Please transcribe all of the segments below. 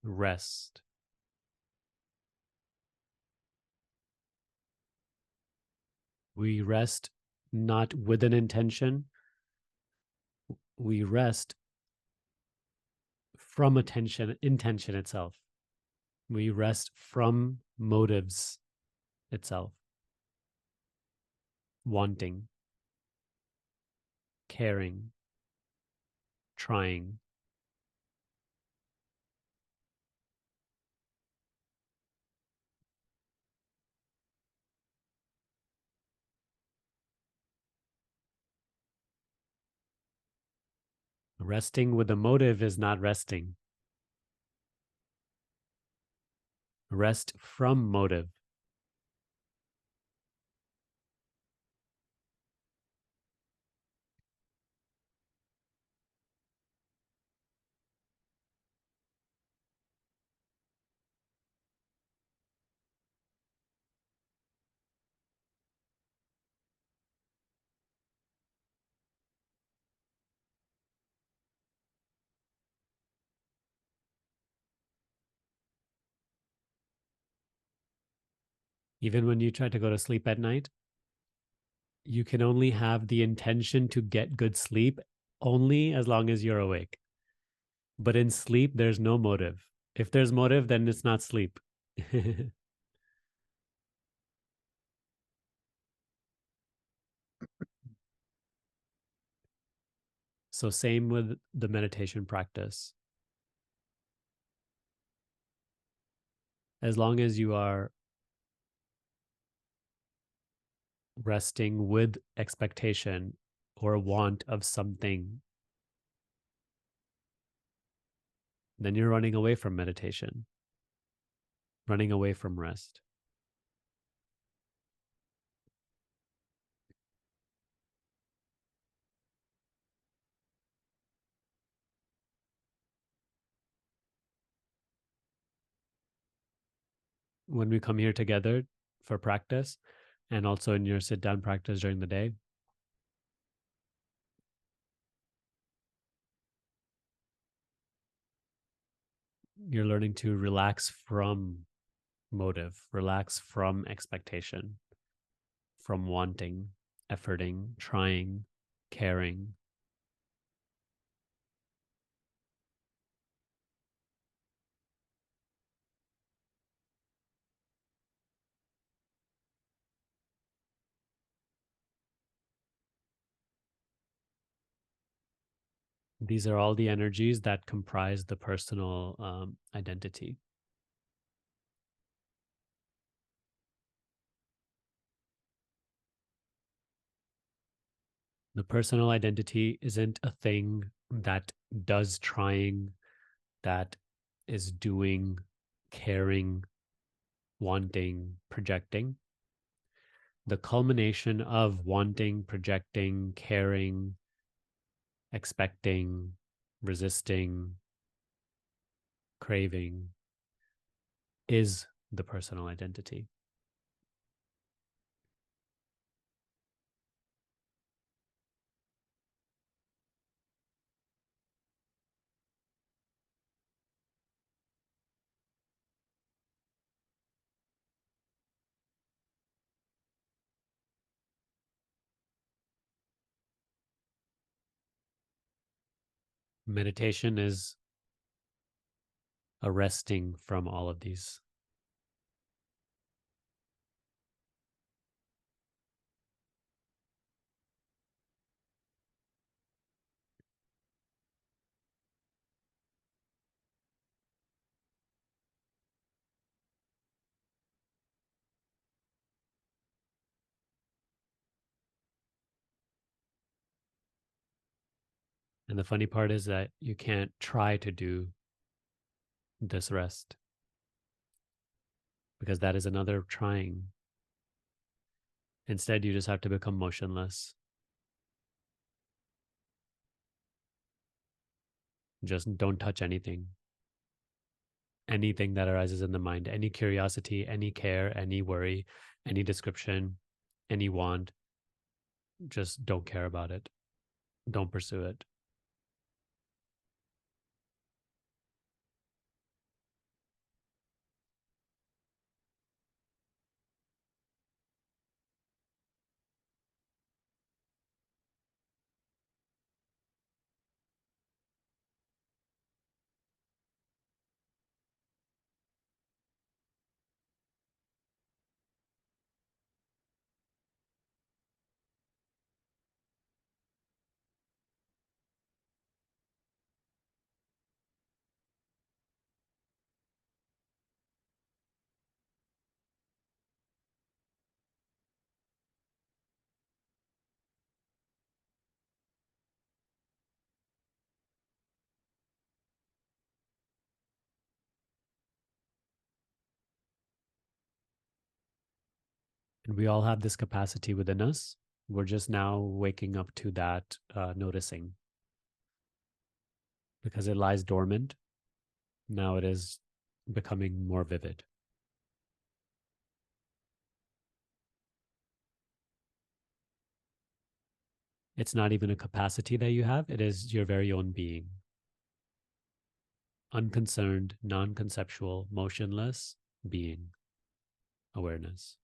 rest. We rest not with an intention, we rest from intention itself. We rest from motives itself, wanting, caring, trying. Resting with a motive is not resting. Rest from motive. Even when you try to go to sleep at night, you can only have the intention to get good sleep only as long as you're awake. But in sleep, there's no motive. If there's motive, then it's not sleep. So, same with the meditation practice. As long as you are resting with expectation or want of something, then you're running away from meditation, running away from rest. When we come here together for practice and also in your sit down practice during the day, you're learning to relax from motive, relax from expectation, from wanting, efforting, trying, caring. These are all the energies that comprise the personal identity. The personal identity isn't a thing that does trying, that is doing, caring, wanting, projecting. The culmination of wanting, projecting, caring, expecting, resisting, craving is the personal identity. Meditation is a resting from all of these. And the funny part is that you can't try to do this rest because that is another trying. Instead, you just have to become motionless. Just don't touch anything. Anything that arises in the mind, any curiosity, any care, any worry, any description, any want, just don't care about it. Don't pursue it. And we all have this capacity within us. We're just now waking up to that noticing because it lies dormant. Now it is becoming more vivid. It's not even a capacity that you have, it is your very own being. Unconcerned, non conceptual, motionless being, awareness.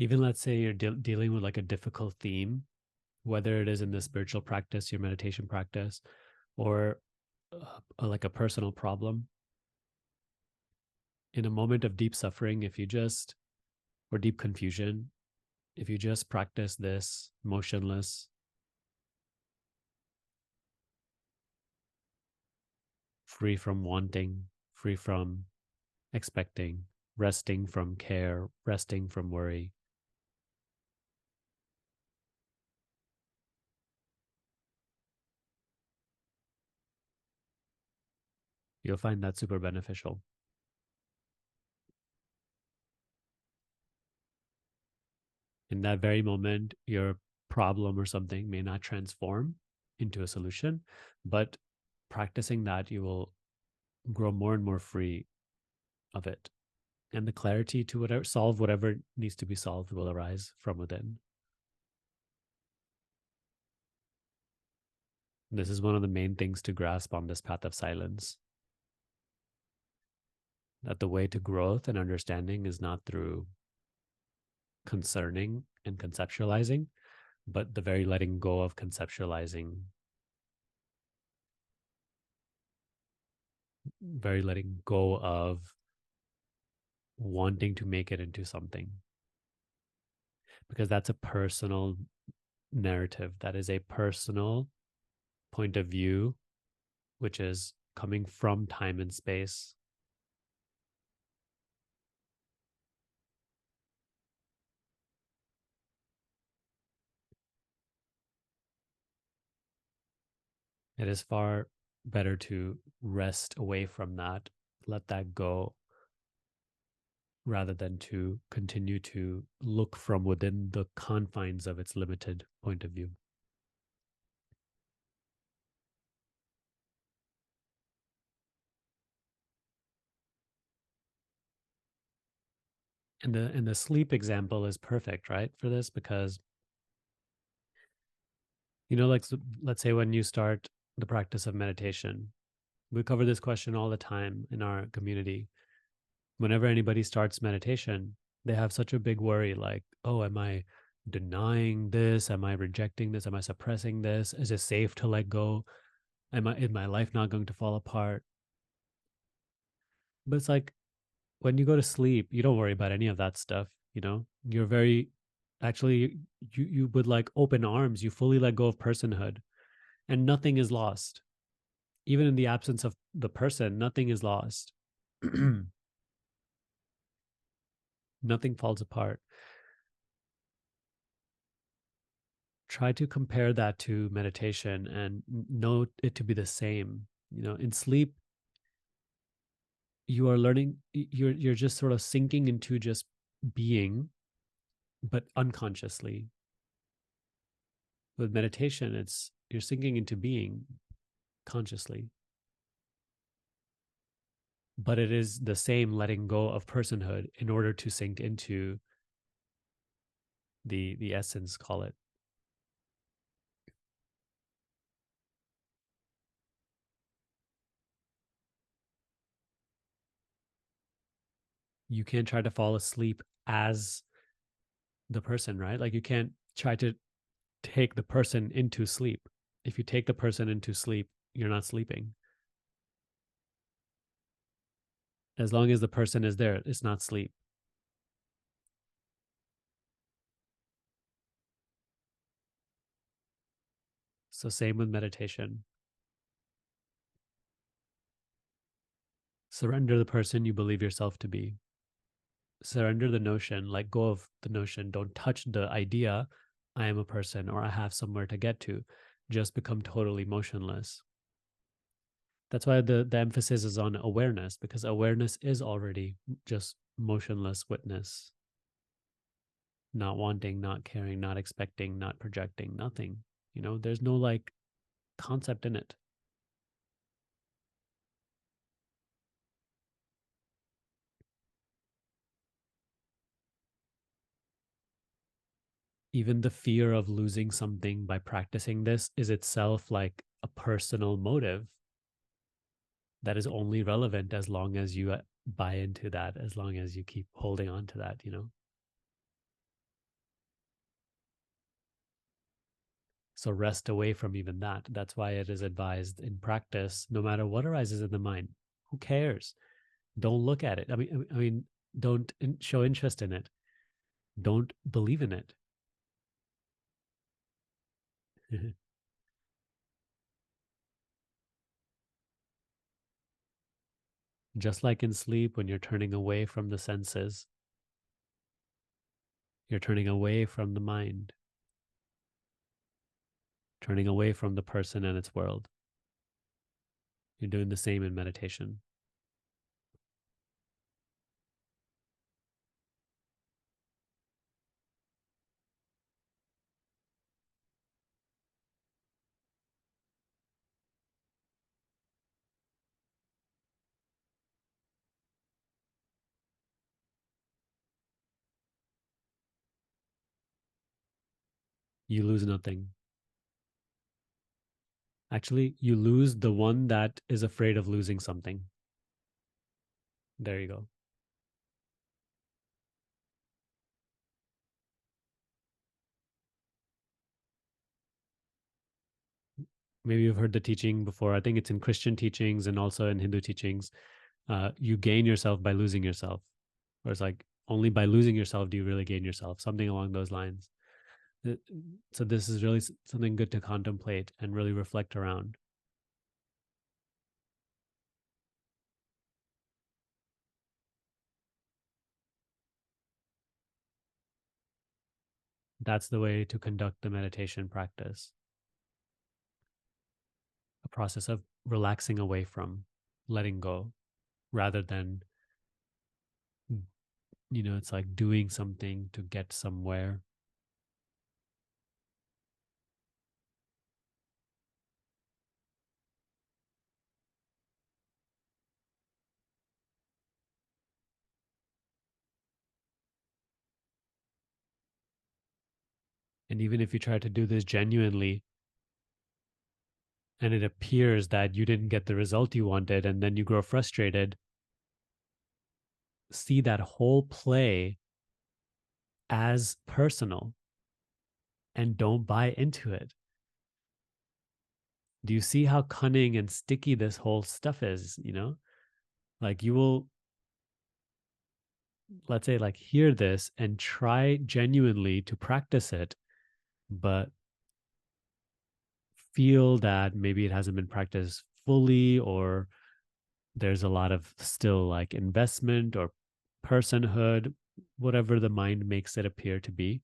Even let's say you're dealing with like a difficult theme, whether it is in the spiritual practice, your meditation practice, or like a personal problem. In a moment of deep suffering, if you just, or deep confusion, if you just practice this motionless, free from wanting, free from expecting, resting from care, resting from worry, you'll find that super beneficial. In that very moment, your problem or something may not transform into a solution, but practicing that, you will grow more and more free of it. And the clarity to whatever, solve whatever needs to be solved will arise from within. This is one of the main things to grasp on this path of silence, that the way to growth and understanding is not through concerning and conceptualizing, but the very letting go of conceptualizing, very letting go of wanting to make it into something. Because that's a personal narrative, that is a personal point of view, which is coming from time and space. It is far better to rest away from that, let that go, rather than to continue to look from within the confines of its limited point of view. And the sleep example is perfect, right, for this, because like let's say when you start the practice of meditation, we cover this question all the time in our community. Whenever anybody starts meditation, they have such a big worry, like, oh, am I denying this? Am I rejecting this? Am I suppressing this? Is it safe to let go? Is my life not going to fall apart? But it's like, when you go to sleep, you don't worry about any of that stuff. You're very, actually, you with like open arms, you fully let go of personhood, and nothing is lost. Even in the absence of the person, nothing is lost. Nothing falls apart. Try to compare that to meditation and know it to be the same. In sleep, you are learning, you're just sort of sinking into just being, but unconsciously. With meditation, it's you're sinking into being consciously. But it is the same letting go of personhood in order to sink into the essence, call it. You can't try to fall asleep as the person, right? Like you can't try to take the person into sleep. If you take the person into sleep, you're not sleeping. As long as the person is there, it's not sleep. So same with meditation. Surrender the person you believe yourself to be. Surrender the notion, let go of the notion. Don't touch the idea, I am a person or I have somewhere to get to. Just become totally motionless. That's why the emphasis is on awareness, because awareness is already just motionless witness, not wanting, not caring, not expecting, not projecting, nothing. There's no like concept in it. Even the fear of losing something by practicing this is itself like a personal motive that is only relevant as long as you buy into that, as long as you keep holding on to that. So rest away from even that. That's why it is advised in practice, no matter what arises in the mind, who cares? Don't look at it. I mean, don't show interest in it. Don't believe in it. Just like in sleep, when you're turning away from the senses, you're turning away from the mind, turning away from the person and its world. You're doing the same in meditation. You lose nothing. Actually, you lose the one that is afraid of losing something. There you go. Maybe you've heard the teaching before. I think it's in Christian teachings and also in Hindu teachings. You gain yourself by losing yourself. Or it's like only by losing yourself do you really gain yourself, something along those lines. Uh, So this is really something good to contemplate and really reflect around. That's the way to conduct the meditation practice, a process of relaxing away from, letting go, rather than, it's like doing something to get somewhere. And even if you try to do this genuinely and it appears that you didn't get the result you wanted and then you grow frustrated, see that whole play as personal and don't buy into it. Do you see how cunning and sticky this whole stuff is? Like you will, let's say, like hear this and try genuinely to practice it, but feel that maybe it hasn't been practiced fully, or there's a lot of still like investment or personhood, whatever the mind makes it appear to be.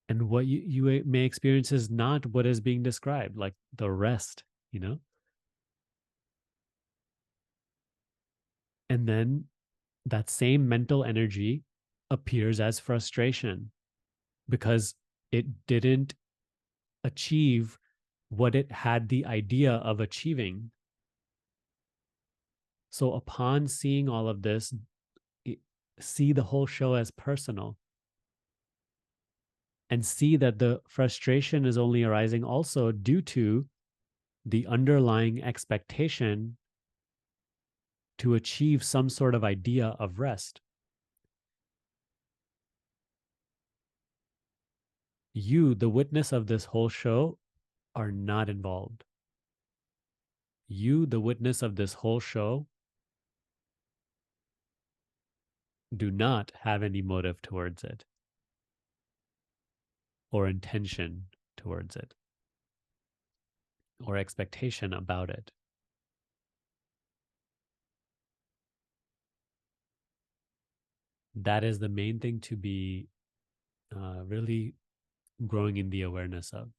And what you may experience is not what is being described, like the rest. And then that same mental energy appears as frustration because it didn't achieve what it had the idea of achieving. So upon seeing all of this, See the whole show as personal and see that the frustration is only arising also due to the underlying expectation to achieve some sort of idea of rest. You, the witness of this whole show, are not involved. You, the witness of this whole show, do not have any motive towards it or intention towards it or expectation about it. That is the main thing to be really growing in the awareness of.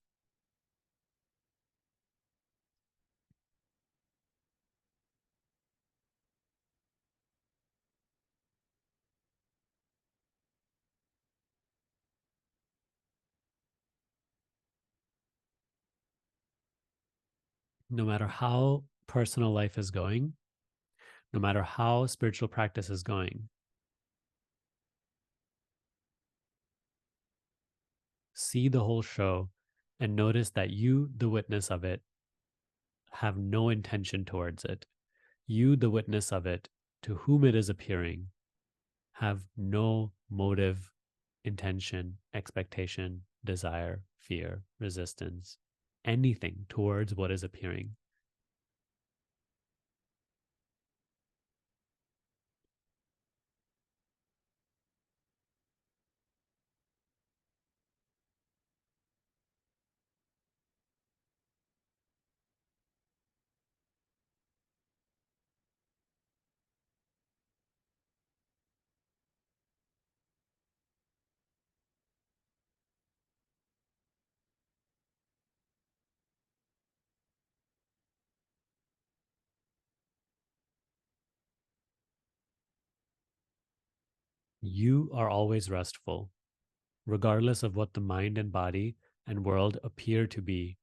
No matter how personal life is going, no matter how spiritual practice is going, see the whole show and notice that you, the witness of it, have no intention towards it. You, the witness of it, to whom it is appearing, have no motive, intention, expectation, desire, fear, resistance, anything towards what is appearing. You are always restful, regardless of what the mind and body and world appear to be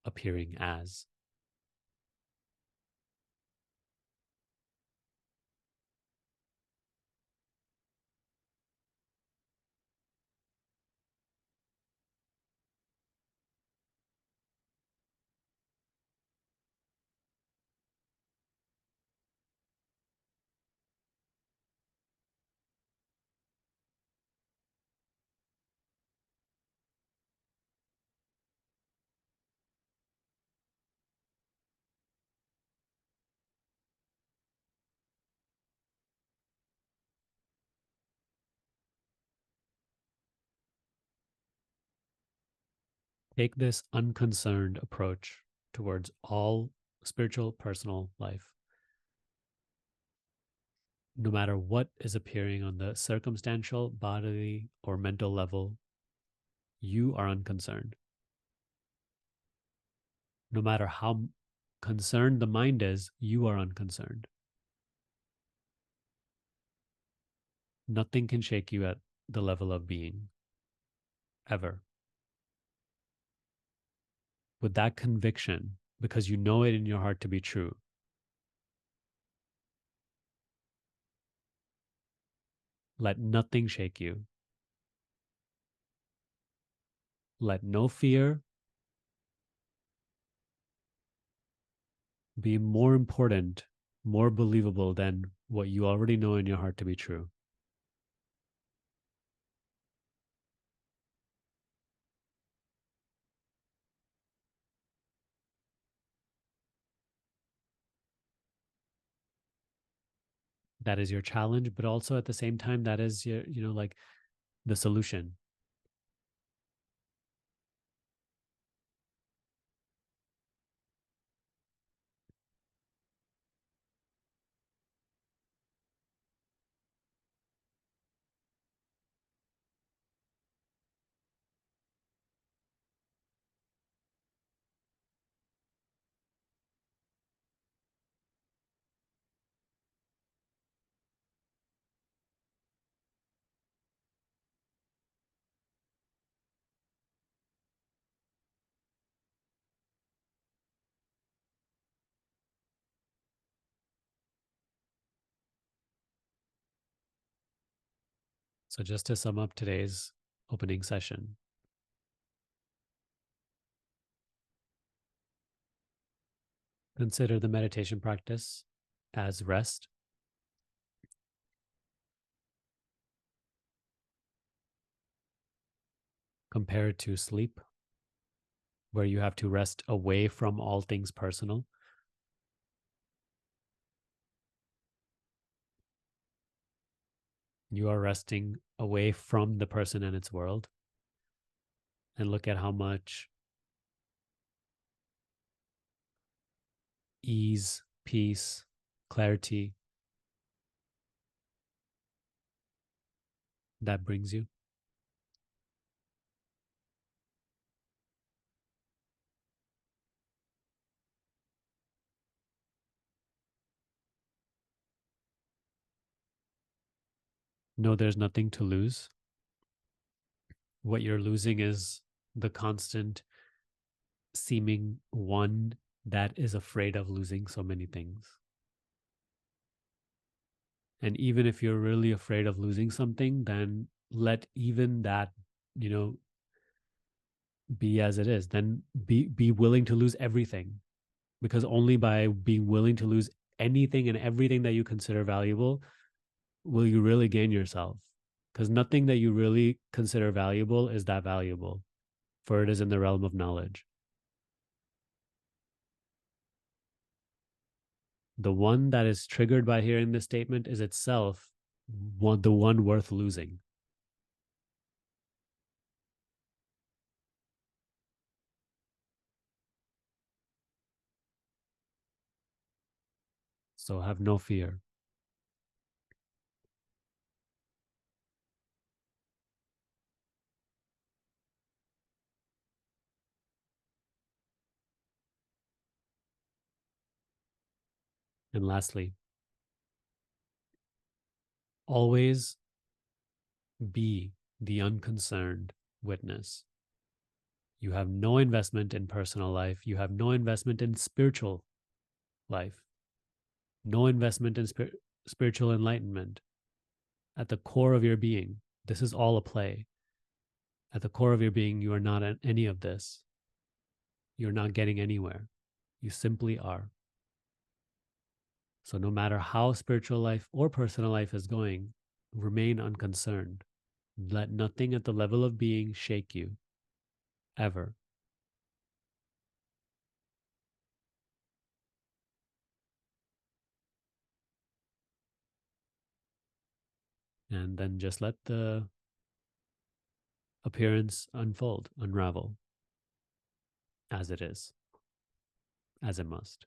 appearing as. Take this unconcerned approach towards all spiritual personal life. No matter what is appearing on the circumstantial, bodily, or mental level, you are unconcerned. No matter how concerned the mind is, you are unconcerned. Nothing can shake you at the level of being, ever. With that conviction, because you know it in your heart to be true, let nothing shake you. Let no fear be more important, more believable than what you already know in your heart to be true. That is your challenge, but also at the same time, that is your, like the solution. So, just to sum up today's opening session, consider the meditation practice as rest compared to sleep, where you have to rest away from all things personal. You are resting away from the person and its world. And look at how much ease, peace, clarity that brings you. No, there's nothing to lose. What you're losing is the constant seeming one that is afraid of losing so many things. And even if you're really afraid of losing something, then let even that, you know, be as it is. Then be willing to lose everything, because only by being willing to lose anything and everything that you consider valuable will you really gain yourself. Because nothing that you really consider valuable is that valuable, for it is in the realm of knowledge. The one that is triggered by hearing this statement is itself the one worth losing. So have no fear. And lastly, always be the unconcerned witness. You have no investment in personal life. You have no investment in spiritual life, no investment in spiritual enlightenment. At the core of your being, this is all a play. At the core of your being, you are not any of this. You're not getting anywhere. You simply are. So, no matter how spiritual life or personal life is going, remain unconcerned. Let nothing at the level of being shake you, ever. And then just let the appearance unfold, unravel as it is, as it must.